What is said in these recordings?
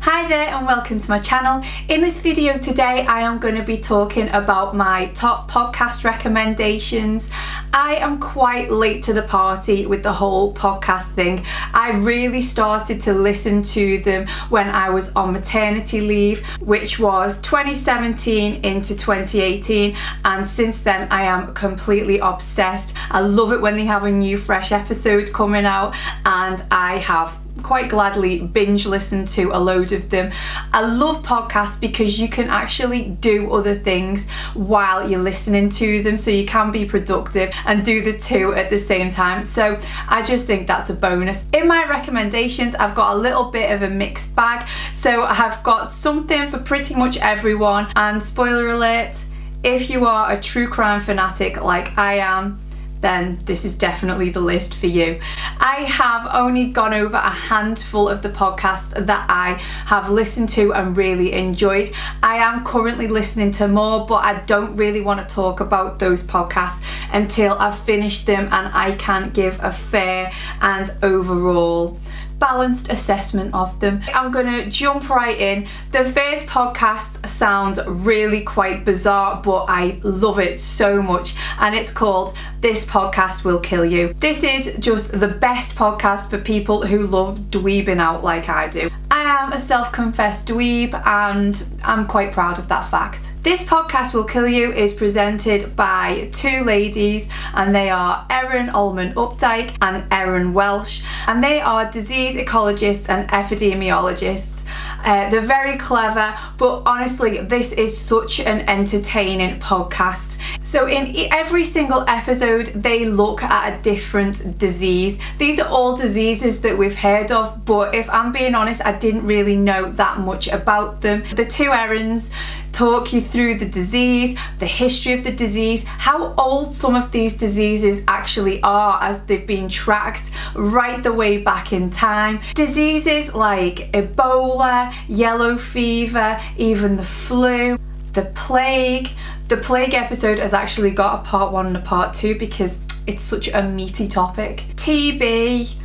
Hi there and welcome to my channel. In this video today I am going to be talking about my top podcast recommendations. I am quite late to the party with the whole podcast thing. I really started to listen to them when I was on maternity leave, which was 2017 into 2018, and since then I am completely obsessed. I love it when they have a new fresh episode coming out, and I have quite gladly binge listened to a load of them. I love podcasts because you can actually do other things while you're listening to them, so you can be productive and do the two at the same time. So I just think that's a bonus. In my recommendations I've got a little bit of a mixed bag, so I've got something for pretty much everyone, and spoiler alert, if you are a true crime fanatic like I am, then this is definitely the list for you. I have only gone over a handful of the podcasts that I have listened to and really enjoyed. I am currently listening to more, but I don't really want to talk about those podcasts until I've finished them and I can give a fair and overall balanced assessment of them. I'm gonna jump right in. The first podcast sounds really quite bizarre, but I love it so much, and it's called This Podcast Will Kill You. This is just the best podcast for people who love dweebing out like I do. I am a self-confessed dweeb and I'm quite proud of that fact. This Podcast Will Kill You is presented by two ladies, and they are Erin Ullman Updike and Erin Welsh, and they are disease ecologists and epidemiologists. They're very clever, but honestly this is such an entertaining podcast. So in every single episode they look at a different disease. These are all diseases that we've heard of, but if I'm being honest, I didn't really know that much about them. The two Erins talk you through the disease, the history of the disease, how old some of these diseases actually are as they've been tracked right the way back in time. Diseases like Ebola, yellow fever, even the flu, the plague. The plague episode has actually got a part 1 and a part 2 because it's such a meaty topic. TB.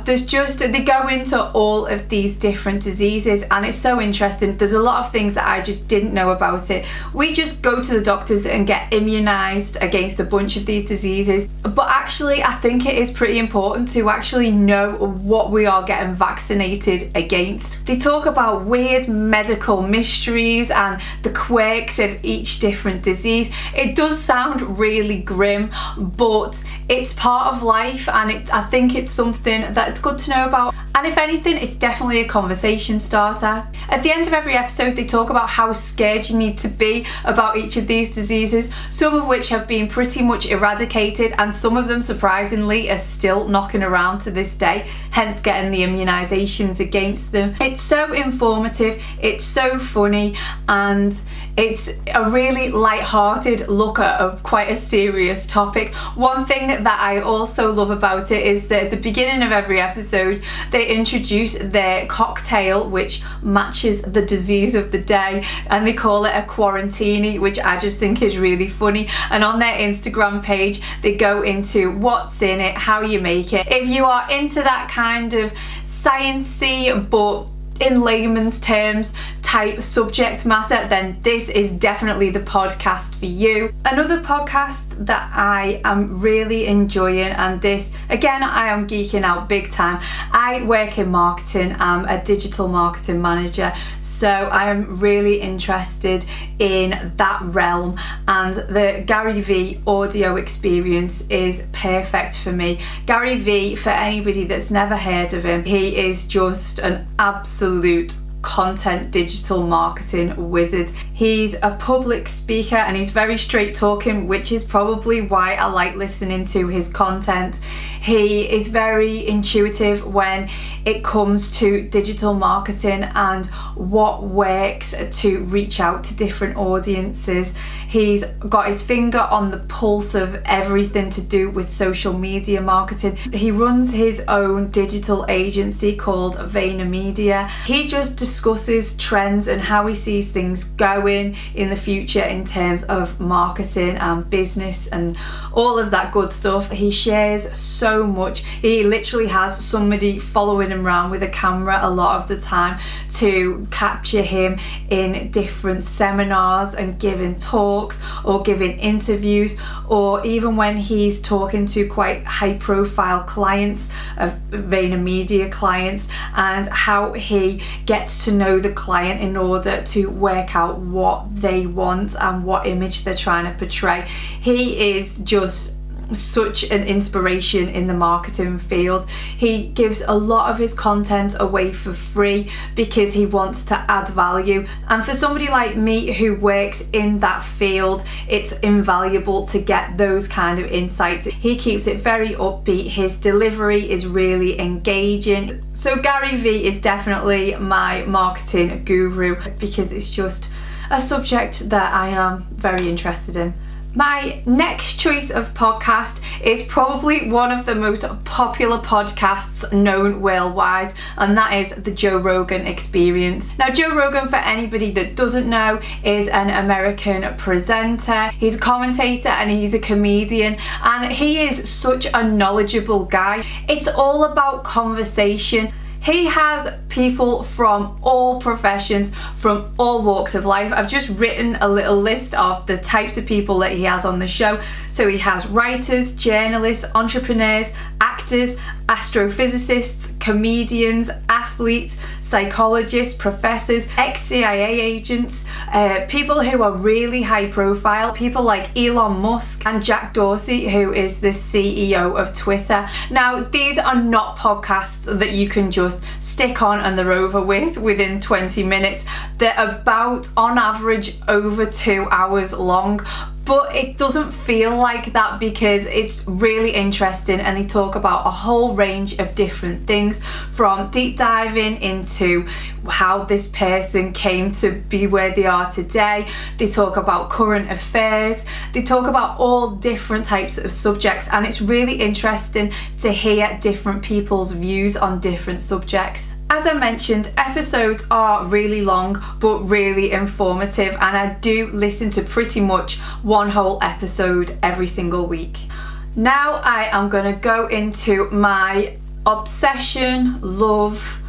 They go into all of these different diseases, and it's so interesting. There's a lot of things that I just didn't know about it. We just go to the doctors and get immunised against a bunch of these diseases, but actually I think it is pretty important to actually know what we are getting vaccinated against. They talk about weird medical mysteries and the quirks of each different disease. It does sound really grim, but it's part of life, and I think it's something that it's good to know about, and if anything it's definitely a conversation starter. At the end of every episode they talk about how scared you need to be about each of these diseases, some of which have been pretty much eradicated and some of them surprisingly are still knocking around to this day, hence getting the immunisations against them. It's so informative, it's so funny, and it's a really light-hearted look at quite a serious topic. One thing that I also love about it is that at the beginning of every episode they introduce their cocktail which matches the disease of the day, and they call it a quarantini, which I just think is really funny. And on their Instagram page they go into what's in it, how you make it. If you are into that kind of sciencey but in layman's terms type subject matter, then this is definitely the podcast for you. Another podcast that I am really enjoying, and this again I am geeking out big time. I work in marketing, I'm a digital marketing manager, so I am really interested in that realm, and the GaryVee audio experience is perfect for me. GaryVee, for anybody that's never heard of him, he is just an absolute content digital marketing wizard. He's a public speaker and he's very straight talking, which is probably why I like listening to his content. He is very intuitive when it comes to digital marketing and what works to reach out to different audiences. He's got his finger on the pulse of everything to do with social media marketing. He runs his own digital agency called VaynerMedia. He just discusses trends and how he sees things going in the future in terms of marketing and business and all of that good stuff. He shares so much. He literally has somebody following him around with a camera a lot of the time to capture him in different seminars and giving talks or giving interviews, or even when he's talking to quite high profile clients of VaynerMedia clients, and how he gets to know the client in order to work out what they want and what image they're trying to portray. He is just such an inspiration in the marketing field. He gives a lot of his content away for free because he wants to add value, and for somebody like me who works in that field, it's invaluable to get those kind of insights. He keeps it very upbeat. His delivery is really engaging. So GaryVee is definitely my marketing guru because it's just a subject that I am very interested in. My next choice of podcast is probably one of the most popular podcasts known worldwide, and that is the Joe Rogan Experience. Now, Joe Rogan, for anybody that doesn't know, is an American presenter. He's a commentator and he's a comedian, and he is such a knowledgeable guy. It's all about conversation. He has people from all professions, from all walks of life. I've just written a little list of the types of people that he has on the show. So he has writers, journalists, entrepreneurs, actors, astrophysicists, comedians, athletes, psychologists, professors, ex-CIA agents, people who are really high profile, people like Elon Musk and Jack Dorsey, who is the CEO of Twitter. Now, these are not podcasts that you can just stick on and they're over with within 20 minutes. They're about, on average, over 2 hours long. But it doesn't feel like that because it's really interesting, and they talk about a whole range of different things, from deep diving into how this person came to be where they are today. They talk about current affairs. They talk about all different types of subjects, and it's really interesting to hear different people's views on different subjects. As I mentioned, episodes are really long but really informative, and I do listen to pretty much one whole episode every single week. Now I am going to go into my obsession, love,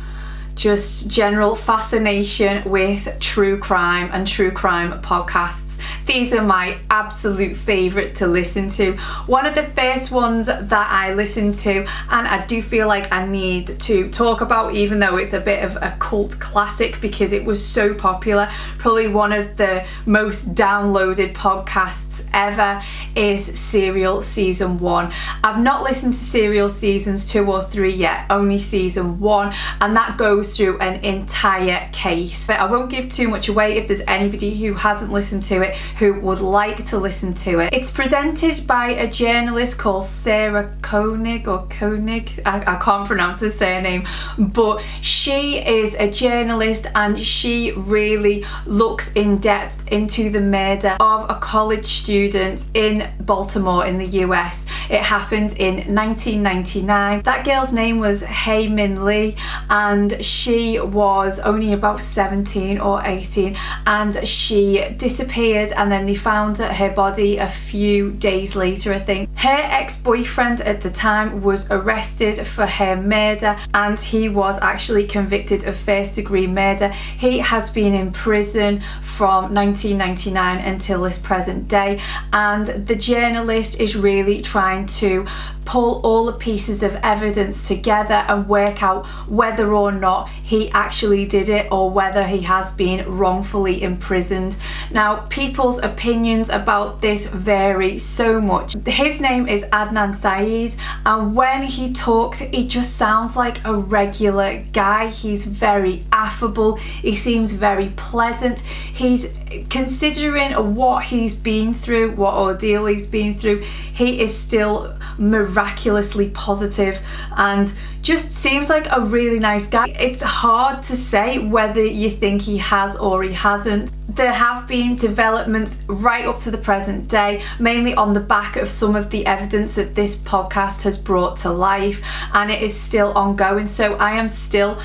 just general fascination with true crime and true crime podcasts. These are my absolute favourite to listen to. One of the first ones that I listened to, and I do feel like I need to talk about, even though it's a bit of a cult classic because it was so popular, probably one of the most downloaded podcasts ever, is Serial Season 1. I've not listened to Serial Seasons 2 or 3 yet, only Season 1, and that goes through an entire case. But I won't give too much away if there's anybody who hasn't listened to it who would like to listen to it. It's presented by a journalist called Sarah Koenig, I can't pronounce her surname, but she is a journalist and she really looks in depth into the murder of a college student in Baltimore in the US. It happened in 1999. That girl's name was Hae Min Lee, and she was only about 17 or 18, and she disappeared, and then they found her body a few days later, I think. Her ex-boyfriend at the time was arrested for her murder, and he was actually convicted of first-degree murder. He has been in prison from 1999 until this present day, and the journalist is really trying to pull all the pieces of evidence together and work out whether or not he actually did it or whether he has been wrongfully imprisoned. Now, people's opinions about this vary so much. His name is Adnan Syed, and when he talks, he just sounds like a regular guy. He's very affable. He seems very pleasant. He's, considering what he's been through, what ordeal he's been through, he is still miraculously positive and just seems like a really nice guy. It's hard to say whether you think he has or he hasn't. There have been developments right up to the present day, mainly on the back of some of the evidence that this podcast has brought to life, and it is still ongoing. So I am still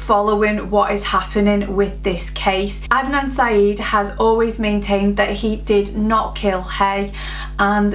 following what is happening with this case. Adnan Syed has always maintained that he did not kill Hay, and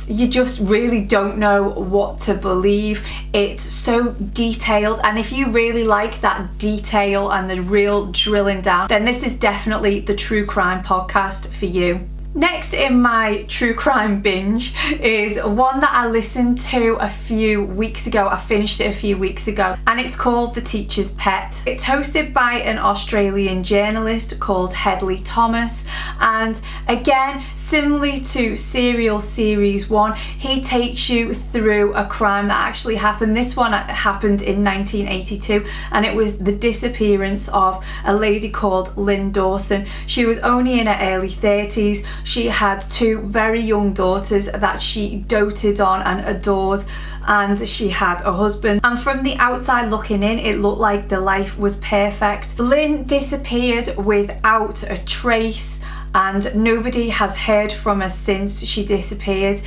you just really don't know what to believe. It's so detailed, and if you really like that detail and the real drilling down, then this is definitely the true crime podcast for you. Next in my true crime binge is one that I listened to a few weeks ago. I finished it a few weeks ago, and it's called The Teacher's Pet. It's hosted by an Australian journalist called Hedley Thomas, and again, similarly to Serial Series 1, he takes you through a crime that actually happened. This one happened in 1982, and it was the disappearance of a lady called Lynn Dawson. She was only in her early 30s. She had two very young daughters that she doted on and adored, and she had a husband, and from the outside looking in, it looked like the life was perfect. Lynn disappeared without a trace, and nobody has heard from her since she disappeared.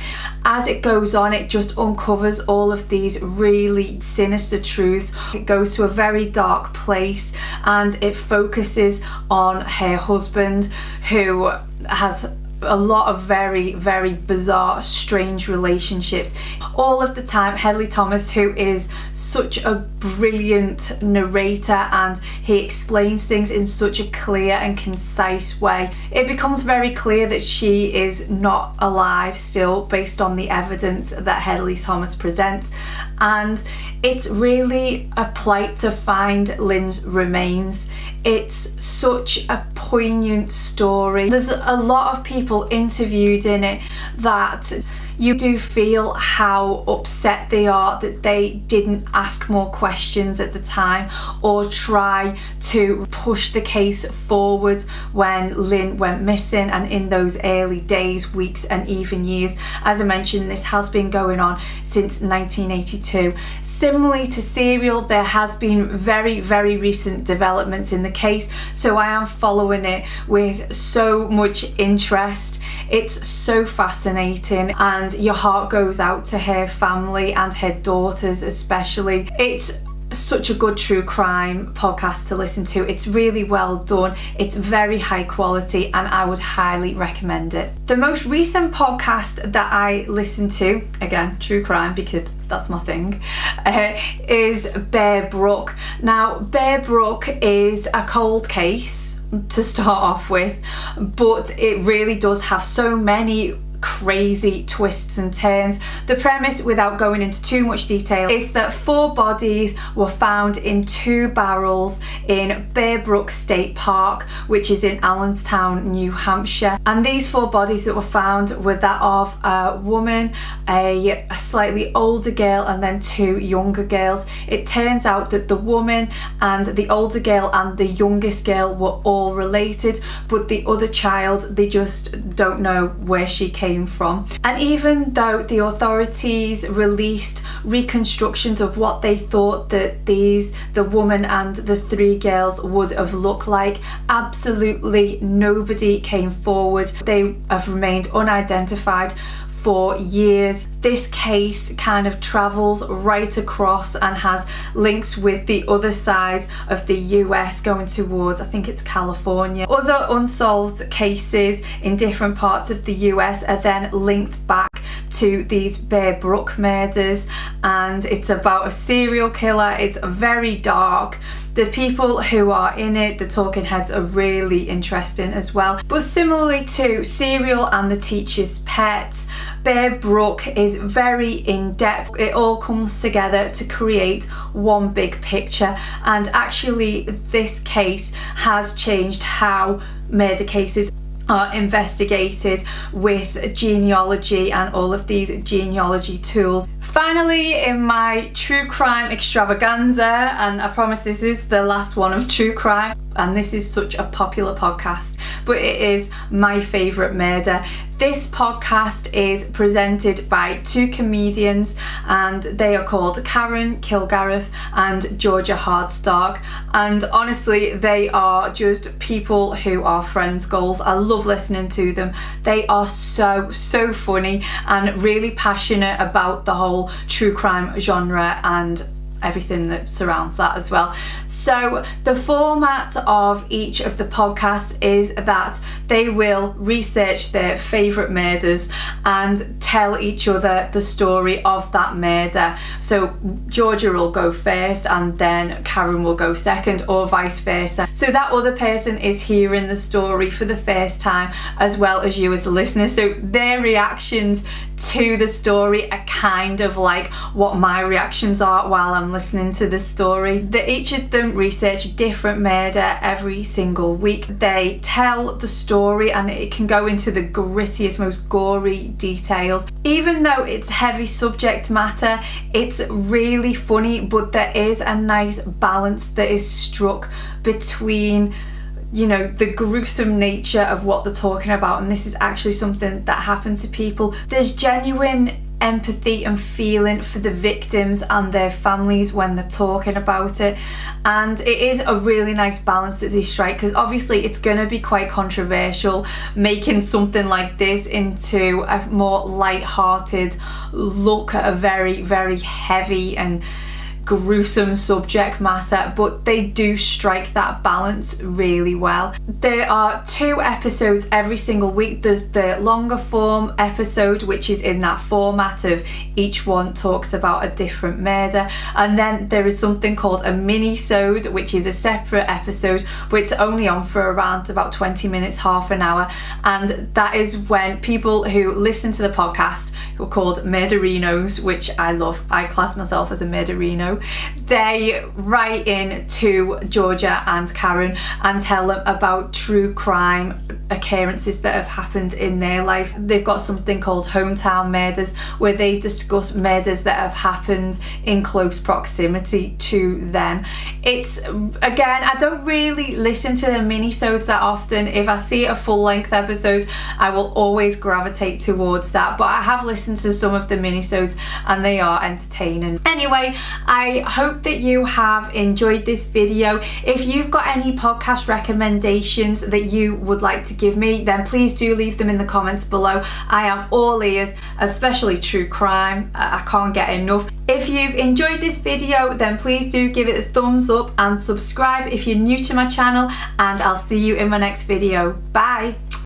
As it goes on, it just uncovers all of these really sinister truths. It goes to a very dark place, and it focuses on her husband, who has a lot of very, very bizarre, strange relationships. All of the time, Hedley Thomas, who is such a brilliant narrator, and he explains things in such a clear and concise way, it becomes very clear that she is not alive still based on the evidence that Hedley Thomas presents. And it's really a plight to find Lynn's remains. It's such a poignant story. There's a lot of people interviewed in it that you do feel how upset they are that they didn't ask more questions at the time or try to push the case forward when Lynn went missing, and in those early days, weeks and even years. As I mentioned, this has been going on since 1982. Similarly to Serial, there has been very, very recent developments in the case, so I am following it with so much interest. It's so fascinating, and your heart goes out to her family and her daughters especially. It's such a good true crime podcast to listen to. It's really well done, it's very high quality, and I would highly recommend it. The most recent podcast that I listened to, again true crime because that's my thing, is Brook. Now, Brook is a cold case to start off with, but it really does have so many crazy twists and turns. The premise, without going into too much detail, is that 4 bodies were found in 2 barrels in Brook State Park, which is in Allenstown, New Hampshire. And these 4 bodies that were found were that of a woman, a slightly older girl, and then 2 younger girls. It turns out that the woman and the older girl and the youngest girl were all related, but the other child, they just don't know where she came from. And even though the authorities released reconstructions of what they thought that the woman and the 3 girls would have looked like, absolutely nobody came forward. They have remained unidentified for years. This case kind of travels right across and has links with the other side of the US going towards, I think it's California. Other unsolved cases in different parts of the US are then linked back to these Brook murders, and it's about a serial killer. It's very dark. The people who are in it, the talking heads, are really interesting as well. But similarly to Serial and The Teacher's Pet, Brook is very in-depth. It all comes together to create one big picture, and actually this case has changed how murder cases are investigated with genealogy and all of these genealogy tools. Finally, in my true crime extravaganza, and I promise this is the last one of true crime, and this is such a popular podcast, but it is my favourite murder. This podcast is presented by 2 comedians, and they are called Karen Kilgareth and Georgia Hardstark, and honestly they are just people who are friends goals. I love listening to them. They are so funny and really passionate about the whole true crime genre and everything that surrounds that as well. So the format of each of the podcasts is that they will research their favourite murders and tell each other the story of that murder. So Georgia will go first and then Karen will go second, or vice versa. So that other person is hearing the story for the first time as well as you as a listener. So their reactions to the story are kind of like what my reactions are while I'm listening to the story. Each of them research different murder every single week. They tell the story and it can go into the grittiest, most gory details. Even though it's heavy subject matter, it's really funny, but there is a nice balance that is struck between, you know, the gruesome nature of what they're talking about, and this is actually something that happened to people. There's genuine empathy and feeling for the victims and their families when they're talking about it, and it is a really nice balance that they strike, because obviously it's going to be quite controversial making something like this into a more light-hearted look at a very, very heavy and gruesome subject matter, but they do strike that balance really well. There are 2 episodes every single week. There's the longer form episode, which is in that format of each one talks about a different murder, and then there is something called a mini-sode, which is a separate episode, but it's only on for around about 20 minutes, half an hour, and that is when people who listen to the podcast, who are called murderinos, which I love, I class myself as a murderino, they write in to Georgia and Karen and tell them about true crime occurrences that have happened in their lives. They've got something called hometown murders, where they discuss murders that have happened in close proximity to them. It's, again, I don't really listen to the mini-sodes that often. If I see a full-length episode, I will always gravitate towards that, but I have listened to some of the mini-sodes and they are entertaining. Anyway, I hope that you have enjoyed this video. If you've got any podcast recommendations that you would like to give me, then please do leave them in the comments below. I am all ears, especially true crime. I can't get enough. If you've enjoyed this video, then please do give it a thumbs up and subscribe if you're new to my channel, and I'll see you in my next video. Bye.